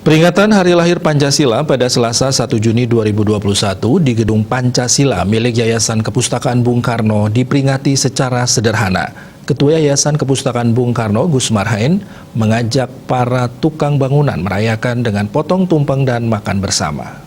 Peringatan Hari Lahir Pancasila pada Selasa 1 Juni 2021 di Gedung Pancasila milik Yayasan Kepustakaan Bung Karno diperingati secara sederhana. Ketua Yayasan Kepustakaan Bung Karno, Gus Marhain, mengajak para tukang bangunan merayakan dengan potong tumpeng dan makan bersama.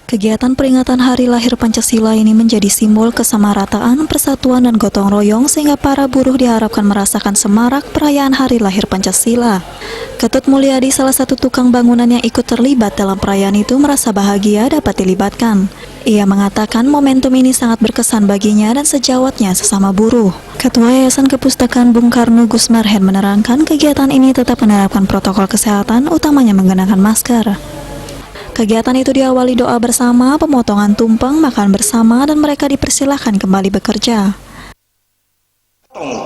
Kegiatan peringatan Hari Lahir Pancasila ini menjadi simbol kesamarataan, persatuan, dan gotong royong sehingga para buruh diharapkan merasakan semarak perayaan Hari Lahir Pancasila. Ketut Mulyadi, salah satu tukang bangunan yang ikut terlibat dalam perayaan itu, merasa bahagia dapat dilibatkan. Ia mengatakan momentum ini sangat berkesan baginya dan sejawatnya sesama buruh. Ketua Yayasan Kepustakaan Bung Karno, Gus Marhain, menerangkan kegiatan ini tetap menerapkan protokol kesehatan, utamanya menggunakan masker. Kegiatan itu diawali doa bersama, pemotongan tumpeng, makan bersama, dan mereka dipersilahkan kembali bekerja.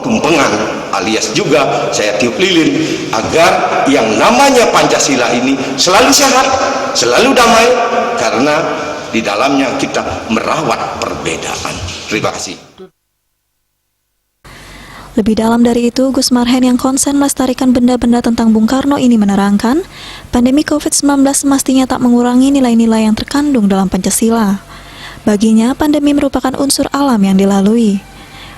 Tumpengan alias juga saya tiup lilin agar yang namanya Pancasila ini selalu sehat, selalu damai, karena di dalamnya kita merawat perbedaan. Terima kasih. Lebih dalam dari itu, Gus Marhain yang konsen melestarikan benda-benda tentang Bung Karno ini menerangkan, pandemi COVID-19 semestinya tak mengurangi nilai-nilai yang terkandung dalam Pancasila. Baginya, pandemi merupakan unsur alam yang dilalui.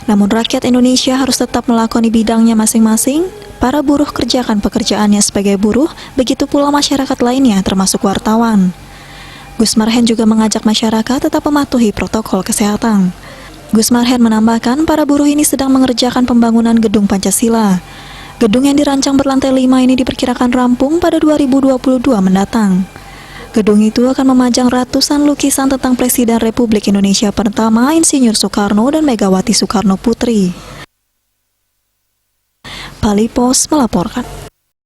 Namun rakyat Indonesia harus tetap melakoni bidangnya masing-masing. Para buruh kerjakan pekerjaannya sebagai buruh, begitu pula masyarakat lainnya termasuk wartawan. Gus Marhain juga mengajak masyarakat tetap mematuhi protokol kesehatan. Gus Marhain menambahkan para buruh ini sedang mengerjakan pembangunan Gedung Pancasila. Gedung yang dirancang berlantai 5 ini diperkirakan rampung pada 2022 mendatang. Gedung itu akan memajang ratusan lukisan tentang Presiden Republik Indonesia pertama, Insinyur Soekarno dan Megawati Soekarno Putri. Bali Post melaporkan.